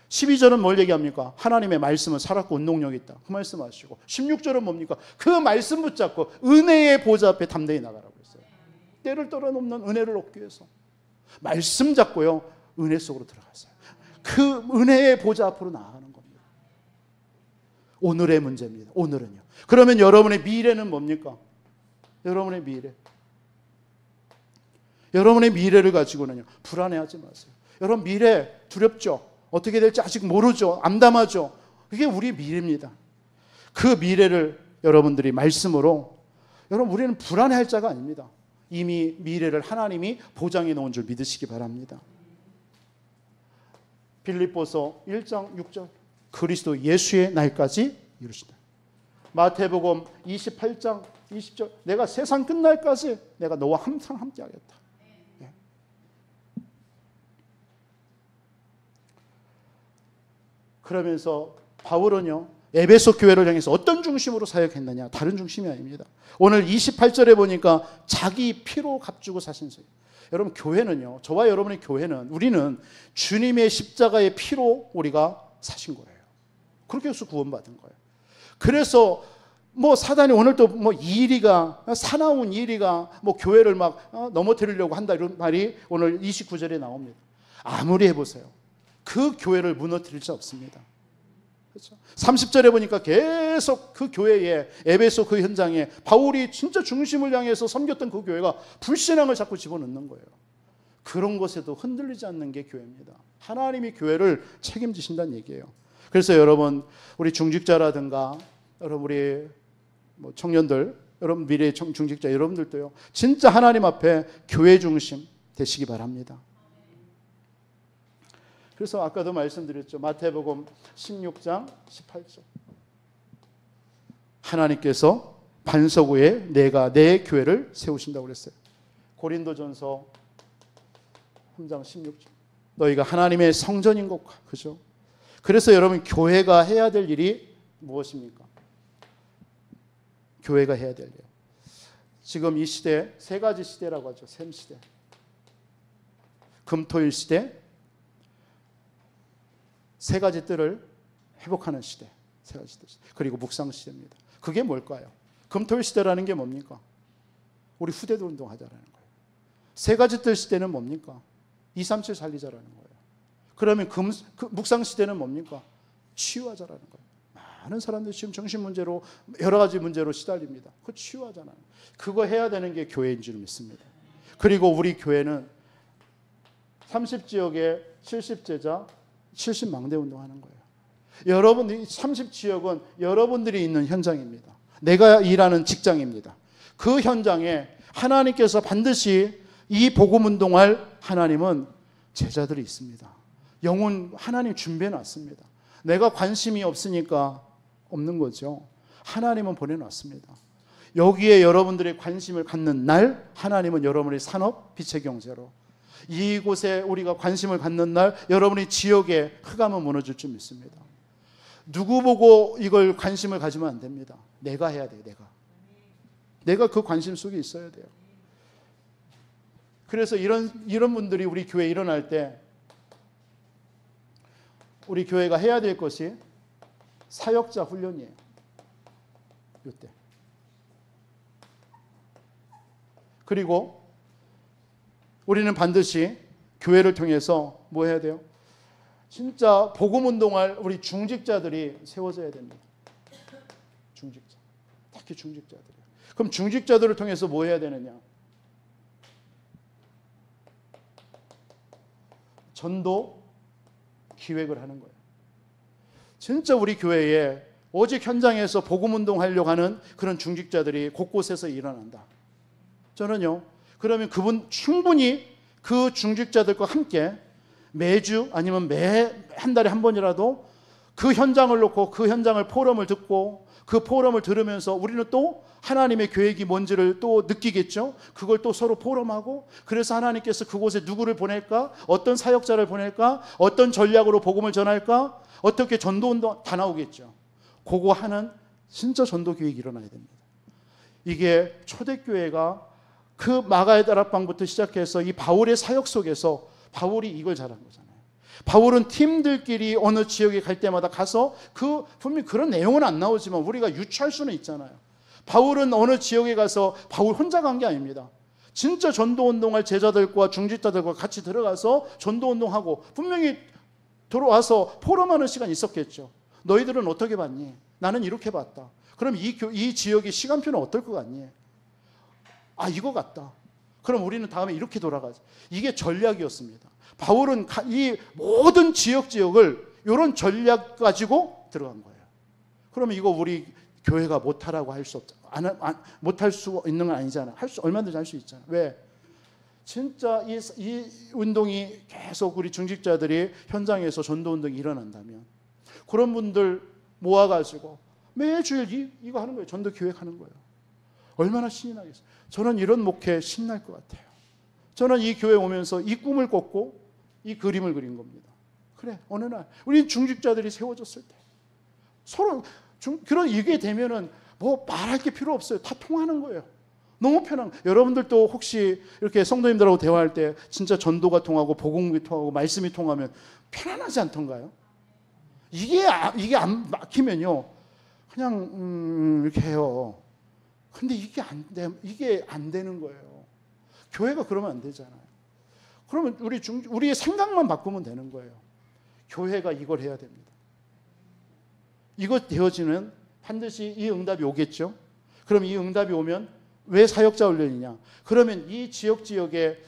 12절은 뭘 얘기합니까? 하나님의 말씀은 살았고 운동력이 있다. 그 말씀 하시고 16절은 뭡니까? 그 말씀 붙잡고 은혜의 보좌 앞에 담대히 나가라고 했어요. 때를 떨어넘는 은혜를 얻기 위해서 말씀 잡고요, 은혜 속으로 들어갔어요. 그 은혜의 보좌 앞으로 나아가는 겁니다. 오늘의 문제입니다. 오늘은요. 그러면 여러분의 미래는 뭡니까? 여러분의 미래. 여러분의 미래를 가지고는요, 불안해하지 마세요. 여러분, 미래 두렵죠? 어떻게 될지 아직 모르죠? 암담하죠? 그게 우리 미래입니다. 그 미래를 여러분들이 말씀으로, 여러분, 우리는 불안해할 자가 아닙니다. 이미 미래를 하나님이 보장해 놓은 줄 믿으시기 바랍니다. 빌립보서 1장 6절 그리스도 예수의 날까지 이루신다. 마태복음 28장 20절 내가 세상 끝날까지 내가 너와 항상 함께하겠다. 예. 그러면서 바울은요, 에베소 교회를 향해서 어떤 중심으로 사역했느냐? 다른 중심이 아닙니다. 오늘 28절에 보니까 자기 피로 값주고 사신 소. 여러분, 교회는요, 저와 여러분의 교회는, 우리는 주님의 십자가의 피로 우리가 사신 거예요. 그렇게 해서 구원받은 거예요. 그래서 뭐 사단이 오늘도 뭐 이리가, 사나운 이리가 뭐 교회를 막 넘어뜨리려고 한다, 이런 말이 오늘 29절에 나옵니다. 아무리 해보세요, 그 교회를 무너뜨릴 수 없습니다. 그렇죠? 30절에 보니까 계속 그 교회에, 에베소 그 현장에 바울이 진짜 중심을 향해서 섬겼던 그 교회가 불신앙을 자꾸 집어넣는 거예요. 그런 것에도 흔들리지 않는 게 교회입니다. 하나님이 교회를 책임지신다는 얘기예요. 그래서 여러분, 우리 중직자라든가 여러분, 우리 뭐 청년들, 여러분 미래의 중직자 여러분들도요, 진짜 하나님 앞에 교회 중심 되시기 바랍니다. 그래서 아까도 말씀드렸죠. 마태복음 16장 18절 하나님께서 반석 위에 내가 내 교회를 세우신다고 그랬어요. 고린도전서 3장 16절 너희가 하나님의 성전인 것과, 그죠? 그래서 여러분, 교회가 해야 될 일이 무엇입니까? 교회가 해야 될 일. 지금 이 시대 세 가지 시대라고 하죠. 샘 시대, 금토일 시대, 세 가지 뜰을 회복하는 시대, 세 가지 뜰 시대, 그리고 묵상 시대입니다. 그게 뭘까요? 금토일 시대라는 게 뭡니까? 우리 후대도 운동하자라는 거예요. 세 가지 뜰 시대는 뭡니까? 237 살리자라는 거예요. 그러면 묵상 시대는 뭡니까? 치유하자라는 거예요. 많은 사람들이 지금 정신 문제로, 여러 가지 문제로 시달립니다. 그거 치유하잖아요. 그거 해야 되는 게 교회인 줄 믿습니다. 그리고 우리 교회는 30지역에 70제자 70망대 운동하는 거예요. 여러분, 30지역은 여러분들이 있는 현장입니다. 내가 일하는 직장입니다. 그 현장에 하나님께서 반드시 이 복음 운동할 하나님은 제자들이 있습니다. 영혼 하나님 준비해 놨습니다. 내가 관심이 없으니까 없는 거죠. 하나님은 보내놨습니다. 여기에 여러분들의 관심을 갖는 날, 하나님은 여러분의 산업, 빛의 경제로, 이곳에 우리가 관심을 갖는 날, 여러분의 지역에 흑암은 무너질 줄 믿습니다. 누구 보고 이걸 관심을 가지면 안 됩니다. 내가 해야 돼요. 내가 그 관심 속에 있어야 돼요. 그래서 이런 분들이 우리 교회에 일어날 때 우리 교회가 해야 될 것이 사역자 훈련이에요. 이때. 그리고 우리는 반드시 교회를 통해서 뭐 해야 돼요? 진짜 복음 운동할 우리 중직자들이 세워져야 됩니다. 중직자. 특히 중직자들이요. 그럼 중직자들을 통해서 뭐 해야 되느냐? 전도 기획을 하는 거예요. 진짜 우리 교회에 오직 현장에서 복음 운동하려고 하는 그런 중직자들이 곳곳에서 일어난다. 저는요. 그러면 그분 충분히 그 중직자들과 함께 매주 아니면 한 달에 한 번이라도 그 현장을 놓고 그 현장을 포럼을 듣고 그 포럼을 들으면서 우리는 또 하나님의 계획이 뭔지를 또 느끼겠죠. 그걸 또 서로 포럼하고 그래서 하나님께서 그곳에 누구를 보낼까? 어떤 사역자를 보낼까? 어떤 전략으로 복음을 전할까? 어떻게 전도운동 다 나오겠죠. 그거 하는 진짜 전도 계획이 일어나야 됩니다. 이게 초대교회가 그 마가의 다락방부터 시작해서 이 바울의 사역 속에서 바울이 이걸 잘한 거잖아요. 바울은 팀들끼리 어느 지역에 갈 때마다 가서 분명히 그런 내용은 안 나오지만 우리가 유추할 수는 있잖아요. 바울은 어느 지역에 가서 바울 혼자 간 게 아닙니다. 진짜 전도운동할 제자들과 중직자들과 같이 들어가서 전도운동하고 분명히 들어와서 포럼하는 시간이 있었겠죠. 너희들은 어떻게 봤니? 나는 이렇게 봤다. 그럼 이 지역의 시간표는 어떨 것 같니? 이거 같다. 그럼 우리는 다음에 이렇게 돌아가자. 이게 전략이었습니다. 바울은 이 모든 지역을 이런 전략 가지고 들어간 거예요. 그러면 이거 우리 교회가 못하라고 할 수 없잖아. 못할 수 있는 건 아니잖아. 얼마든지 할 수 있잖아. 왜? 진짜 이 운동이 계속 우리 중직자들이 현장에서 전도운동이 일어난다면 그런 분들 모아가지고 매주일 이거 하는 거예요. 전도 기획하는 거예요. 얼마나 신이 나겠어요. 저는 이런 목회 신날 것 같아요. 저는 이 교회 오면서 이 꿈을 꿨고 이 그림을 그린 겁니다. 그래, 어느 날 우리 중직자들이 세워졌을 때 서로 그런 이게 되면은 뭐 말할 게 필요 없어요. 다 통하는 거예요. 너무 편한. 여러분들도 혹시 이렇게 성도님들하고 대화할 때 진짜 전도가 통하고 복음이 통하고 말씀이 통하면 편안하지 않던가요? 이게 안 막히면요, 그냥 이렇게 해요. 근데 이게 안 되는 거예요. 교회가 그러면 안 되잖아요. 그러면 우리의 생각만 바꾸면 되는 거예요. 교회가 이걸 해야 됩니다. 이거 되어지는 반드시 이 응답이 오겠죠. 그럼 이 응답이 오면 왜 사역자 훈련이냐? 그러면 이 지역에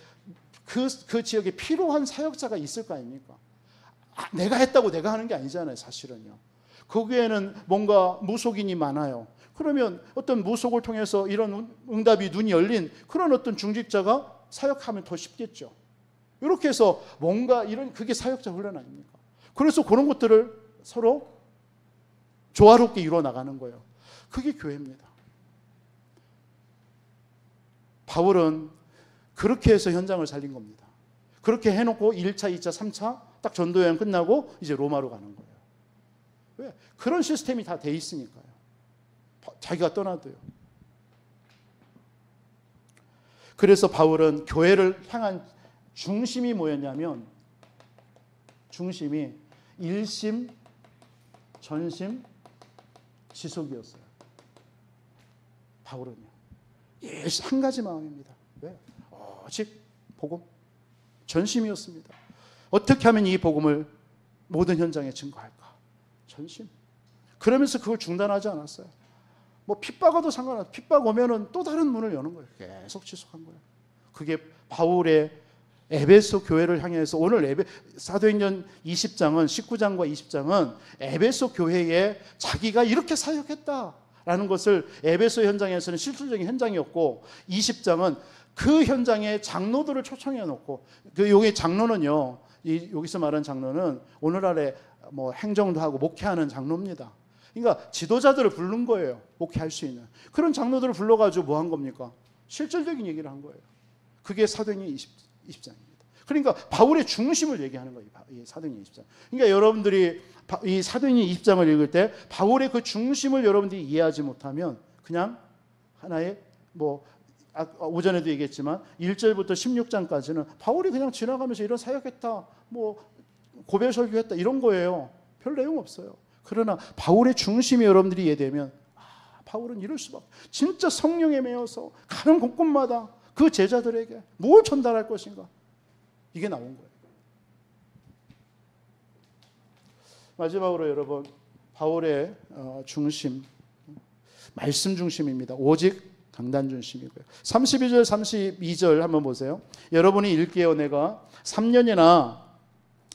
그 지역에 필요한 사역자가 있을 거 아닙니까? 내가 했다고 내가 하는 게 아니잖아요, 사실은요. 거기에는 뭔가 무속인이 많아요. 그러면 어떤 무속을 통해서 이런 응답이 눈이 열린 그런 어떤 중직자가 사역하면 더 쉽겠죠. 이렇게 해서 뭔가 그게 사역자 훈련 아닙니까? 그래서 그런 것들을 서로 조화롭게 이루어 나가는 거예요. 그게 교회입니다. 바울은 그렇게 해서 현장을 살린 겁니다. 그렇게 해놓고 1차, 2차, 3차 딱 전도여행 끝나고 이제 로마로 가는 거예요. 왜? 그런 시스템이 다 돼 있으니까요. 자기가 떠나도요. 그래서 바울은 교회를 향한 중심이 뭐였냐면 중심이 일심, 전심, 지속이었어요. 바울은요. 한 가지 마음입니다. 왜? 오직 복음, 전심이었습니다. 어떻게 하면 이 복음을 모든 현장에 증거할까? 전심. 그러면서 그걸 중단하지 않았어요. 뭐 핍박 와도 상관없어요. 핍박 오면은 또 다른 문을 여는 거예요. 계속 지속한 거예요. 그게 바울의 에베소 교회를 향해서 오늘 사도행전 20장은 19장과 20장은 에베소 교회에 자기가 이렇게 사역했다라는 것을 에베소 현장에서는 실질적인 현장이었고 20장은 그 현장에 장로들을 초청해 놓고 여기 장로는요. 여기서 말하는 장로는 오늘날에 뭐 행정도 하고 목회하는 장로입니다. 그러니까 지도자들을 부른 거예요. 목회할 수 있는. 그런 장로들을 불러가지고 뭐 한 겁니까? 실질적인 얘기를 한 거예요. 그게 사도행전 20장입니다. 그러니까 바울의 중심을 얘기하는 거예요. 이 사도행전 20장. 그러니까 여러분들이 이 사도행전 20장을 읽을 때 바울의 그 중심을 여러분들이 이해하지 못하면 그냥 하나의 오전에도 얘기했지만 1절부터 16장까지는 바울이 그냥 지나가면서 이런 사역했다, 고별 설교했다 이런 거예요. 별 내용 없어요. 그러나 바울의 중심이 여러분들이 이해되면 바울은 이럴 수밖에. 진짜 성령에 매여서 가는 곳곳마다 그 제자들에게 뭘 전달할 것인가, 이게 나온 거예요. 마지막으로 여러분, 바울의 중심, 말씀 중심입니다. 오직 강단 중심이고요. 32절 32절 한번 보세요. 여러분이 읽기에 내가 3년이나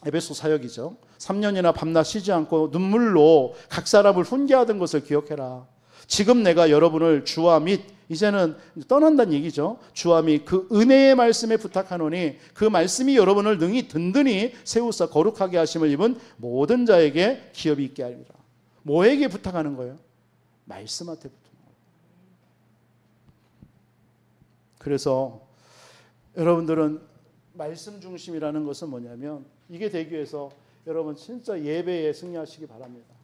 에베소 사역이죠. 3년이나 밤낮 쉬지 않고 눈물로 각 사람을 훈계하던 것을 기억해라. 지금 내가 여러분을 주와 및, 이제는 떠난다는 얘기죠. 주와 및 그 은혜의 말씀에 부탁하노니 그 말씀이 여러분을 능히 든든히 세우사 거룩하게 하심을 입은 모든 자에게 기업이 있게 하리라. 뭐에게 부탁하는 거예요? 말씀한테 부탁하는 거예요. 그래서 여러분들은 말씀 중심이라는 것은 뭐냐면, 이게 되기 위해서 여러분 진짜 예배에 승리하시기 바랍니다.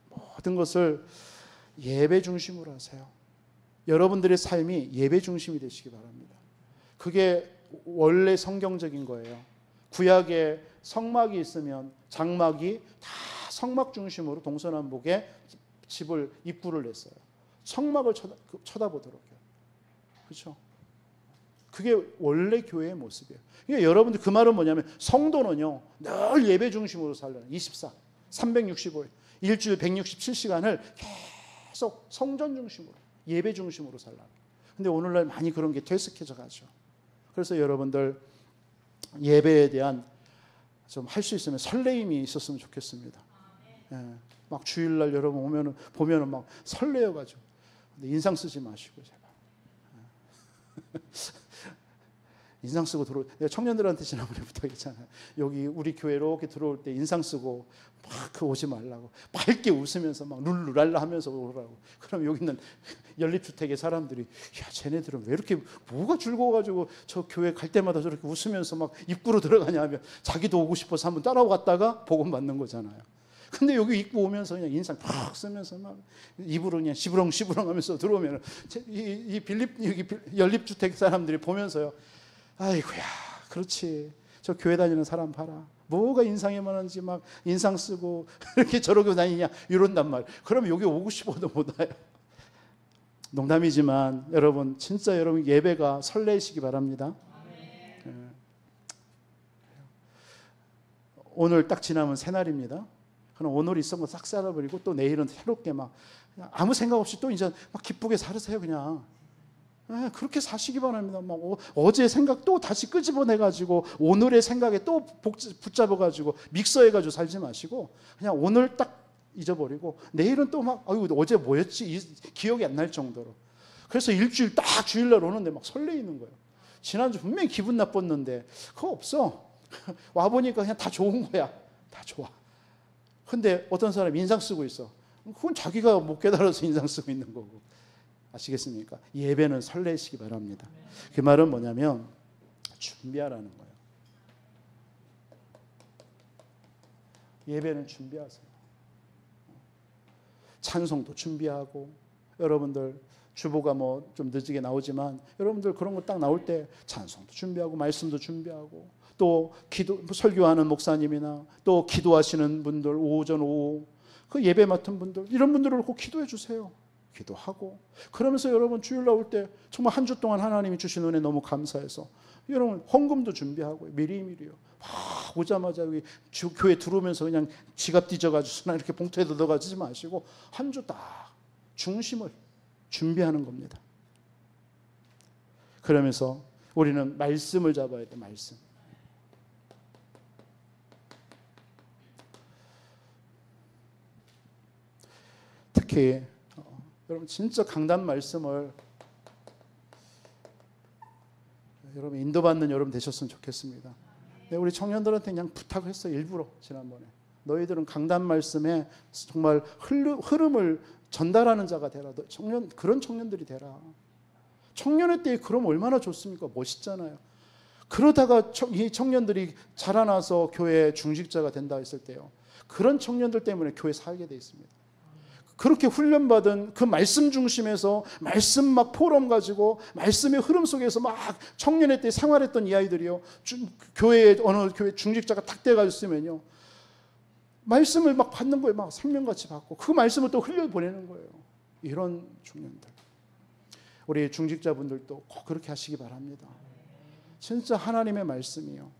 모든 것을 예배 중심으로 하세요. 여러분들의 삶이 예배 중심이 되시기 바랍니다. 그게 원래 성경적인 거예요. 구약에 성막이 있으면 장막이 다 성막 중심으로 동서남북에 집을 입구를 냈어요. 성막을 쳐다보도록요. 그렇죠? 그게 원래 교회의 모습이에요. 그러니까 여러분들 그 말은 뭐냐면, 성도는요 늘 예배 중심으로 살려는 24, 365일, 일주일 167시간을 계속 성전 중심으로, 예배 중심으로 살라. 근데 오늘날 많이 그런 게 퇴색해져 가죠. 그래서 여러분들 예배에 대한 좀 할 수 있으면 설레임이 있었으면 좋겠습니다. 예, 막 주일날 여러분 보면은 막 설레어 가지고. 근데 인상 쓰지 마시고 제발. 인상 쓰고 내가 청년들한테 지난번에 부탁했잖아요. 여기 우리 교회로 이렇게 들어올 때 인상 쓰고 막 오지 말라고, 밝게 웃으면서 막 룰루랄라 하면서 오라고. 그럼 여기 있는 연립주택의 사람들이, 야 쟤네들은 왜 이렇게 뭐가 즐거워가지고 저 교회 갈 때마다 저렇게 웃으면서 막 입구로 들어가냐 하면, 자기도 오고 싶어서 한번 따라갔다가 복음 받는 거잖아요. 근데 여기 입구 오면서 그냥 인상 팍 쓰면서 막 입으로 그냥 시부렁시부렁 하면서 들어오면 이 여기 연립주택 사람들이 보면서요, 아이고야, 그렇지, 저 교회 다니는 사람 봐라, 뭐가 인상이 많은지 막 인상 쓰고 이렇게 저러고 다니냐 이런단 말이에요. 그러면 여기 오고 싶어도 못 와요. 농담이지만 여러분, 진짜 여러분 예배가 설레시기 바랍니다. 오늘 딱 지나면 새날입니다. 그럼 오늘 있었던 거 싹 살아버리고 또 내일은 새롭게 막 그냥 아무 생각 없이 또 이제 막 기쁘게 살으세요. 그냥 그렇게 사시기 바랍니다. 막 어제 생각 또 다시 끄집어내가지고 오늘의 생각에 또 붙잡아가지고 믹서해가지고 살지 마시고, 그냥 오늘 딱 잊어버리고 내일은 또 막 어제 뭐였지 기억이 안 날 정도로. 그래서 일주일 딱 주일날 오는데 막 설레이는 거예요. 지난주 분명히 기분 나빴는데 그거 없어. 와보니까 그냥 다 좋은 거야. 다 좋아. 근데 어떤 사람이 인상 쓰고 있어. 그건 자기가 못 깨달아서 인상 쓰고 있는 거고. 아시겠습니까? 예배는 설레시기 바랍니다. 그 말은 뭐냐면 준비하라는 거예요. 예배는 준비하세요. 찬송도 준비하고, 여러분들 주보가 뭐 좀 늦게 나오지만 여러분들 그런 거 딱 나올 때 찬송도 준비하고 말씀도 준비하고, 또 설교하는 목사님이나 또 기도하시는 분들, 오전 오후 그 예배 맡은 분들, 이런 분들을 꼭 기도해 주세요. 기도하고, 그러면서 여러분 주일 나올 때 정말 한 주 동안 하나님이 주신 은혜 너무 감사해서 여러분 헌금도 준비하고 미리미리요. 막 오자마자 여기 교회 들어오면서 그냥 지갑 뒤져가지고 이렇게 봉투에 넣어가지지 마시고 한 주 딱 중심을 준비하는 겁니다. 그러면서 우리는 말씀을 잡아야 돼. 말씀. 특히 여러분 진짜 강단 말씀을 여러분 인도받는 여러분 되셨으면 좋겠습니다. 우리 청년들한테 그냥 부탁을 했어요. 일부러 지난번에. 너희들은 강단 말씀에 정말 흐름을 전달하는 자가 되라. 그런 청년들이 되라. 청년의 때에 그럼 얼마나 좋습니까? 멋있잖아요. 그러다가 이 청년들이 자라나서 교회 중직자가 된다 했을 때요, 그런 청년들 때문에 교회 살게 돼 있습니다. 그렇게 훈련받은 그 말씀 중심에서 말씀 막 포럼 가지고 말씀의 흐름 속에서 막 청년의 때 생활했던 이 아이들이요, 교회에 어느 교회 중직자가 딱 돼가 있으면요, 말씀을 막 받는 거예요. 막 생명같이 받고 그 말씀을 또 흘려보내는 거예요. 이런 청년들, 우리 중직자분들도 꼭 그렇게 하시기 바랍니다. 진짜 하나님의 말씀이요,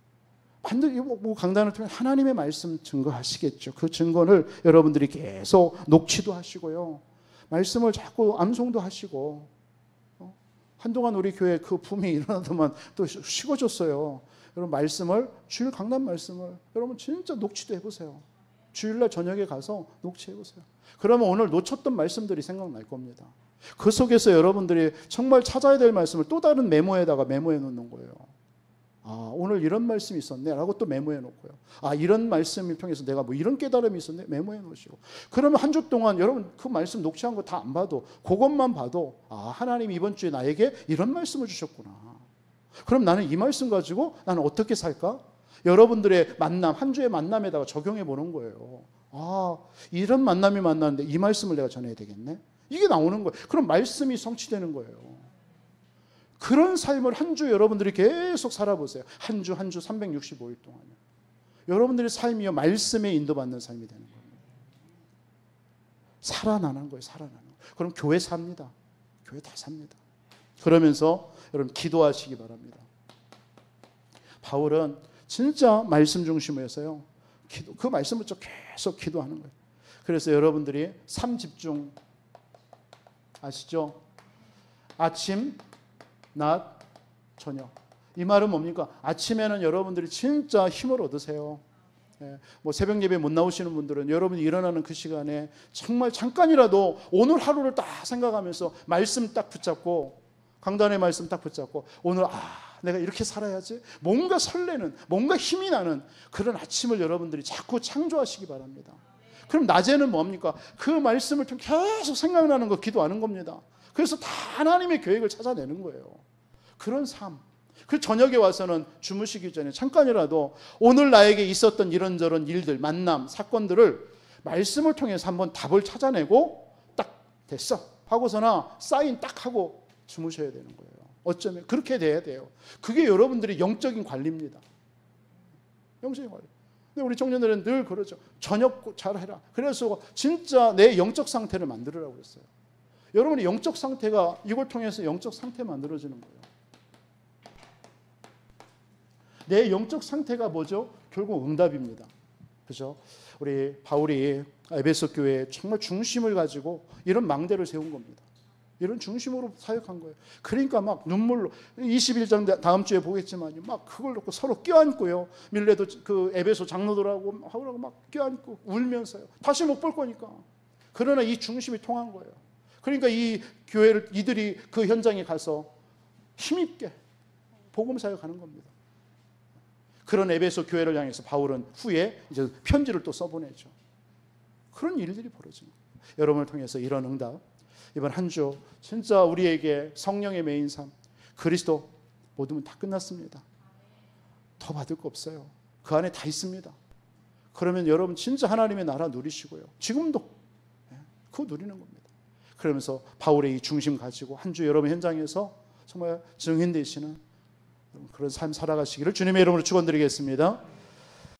반드시 뭐 강단을 통해 하나님의 말씀 증거하시겠죠. 그 증거를 여러분들이 계속 녹취도 하시고요, 말씀을 자꾸 암송도 하시고, 한동안 우리 교회 그 붐이 일어나더만 또 식어졌어요. 여러분 말씀을, 주일 강단 말씀을 여러분 진짜 녹취도 해보세요. 주일날 저녁에 가서 녹취해보세요. 그러면 오늘 놓쳤던 말씀들이 생각날 겁니다. 그 속에서 여러분들이 정말 찾아야 될 말씀을 또 다른 메모에다가 메모해 놓는 거예요. 아, 오늘 이런 말씀이 있었네 라고 또 메모해 놓고요. 아, 이런 말씀을 통해서 내가 뭐 이런 깨달음이 있었네, 메모해 놓으시고. 그러면 한 주 동안 여러분 그 말씀 녹취한 거 다 안 봐도, 그것만 봐도, 아, 하나님이 이번 주에 나에게 이런 말씀을 주셨구나. 그럼 나는 이 말씀 가지고 나는 어떻게 살까? 여러분들의 만남, 한 주의 만남에다가 적용해 보는 거예요. 아, 이런 만남이 만났는데 이 말씀을 내가 전해야 되겠네, 이게 나오는 거예요. 그럼 말씀이 성취되는 거예요. 그런 삶을 한 주 여러분들이 계속 살아보세요. 한 주 365일 동안요. 여러분들의 삶이요, 말씀에 인도받는 삶이 되는 거예요. 살아나는 거예요. 살아나는 거예요. 그럼 교회 삽니다. 교회 다 삽니다. 그러면서 여러분 기도하시기 바랍니다. 바울은 진짜 말씀 중심에서요, 그 말씀을 계속 기도하는 거예요. 그래서 여러분들이 3집중 아시죠? 아침, 낮, 저녁. 이 말은 뭡니까? 아침에는 여러분들이 진짜 힘을 얻으세요. 뭐 새벽 예배 못 나오시는 분들은 여러분이 일어나는 그 시간에 정말 잠깐이라도 오늘 하루를 딱 생각하면서 말씀 딱 붙잡고, 강단의 말씀 딱 붙잡고, 오늘 내가 이렇게 살아야지, 뭔가 설레는, 뭔가 힘이 나는 그런 아침을 여러분들이 자꾸 창조하시기 바랍니다. 그럼 낮에는 뭡니까? 그 말씀을 좀 계속 생각나는 거, 기도하는 겁니다. 그래서 다 하나님의 계획을 찾아내는 거예요. 그런 삶. 그 저녁에 와서는 주무시기 전에 잠깐이라도 오늘 나에게 있었던 이런저런 일들, 만남, 사건들을 말씀을 통해서 한번 답을 찾아내고 딱 됐어 하고서나 사인 딱 하고 주무셔야 되는 거예요. 어쩌면 그렇게 돼야 돼요. 그게 여러분들의 영적인 관리입니다. 영적인 관리. 근데 우리 청년들은 늘 그러죠. 저녁 잘해라. 그래서 진짜 내 영적 상태를 만들으라고 그랬어요. 여러분의 영적 상태가, 이걸 통해서 영적 상태 만들어지는 거예요. 내 영적 상태가 뭐죠? 결국 응답입니다. 그죠? 우리 바울이 에베소 교회에 정말 중심을 가지고 이런 망대를 세운 겁니다. 이런 중심으로 사역한 거예요. 그러니까 막 눈물로, 21장 다음 주에 보겠지만 막 그걸 놓고 서로 껴안고요. 밀레도 그 에베소 장로들하고 막 껴안고 울면서요. 다시 못 볼 거니까. 그러나 이 중심이 통한 거예요. 그러니까 이 교회를, 이들이 그 현장에 가서 힘있게 복음 사역하는 겁니다. 그런 에베소 교회를 향해서 바울은 후에 이제 편지를 또 써보내죠. 그런 일들이 벌어진 거예요. 여러분을 통해서 이런 응답, 이번 한 주 진짜 우리에게 성령의 메인 삶, 그리스도 모두면 다 끝났습니다. 더 받을 거 없어요. 그 안에 다 있습니다. 그러면 여러분 진짜 하나님의 나라 누리시고요. 지금도 그거 누리는 겁니다. 그러면서 바울의 이 중심 가지고 한 주 여러분 현장에서 정말 증인 되시는 그런 삶 살아가시기를 주님의 이름으로 축원드리겠습니다.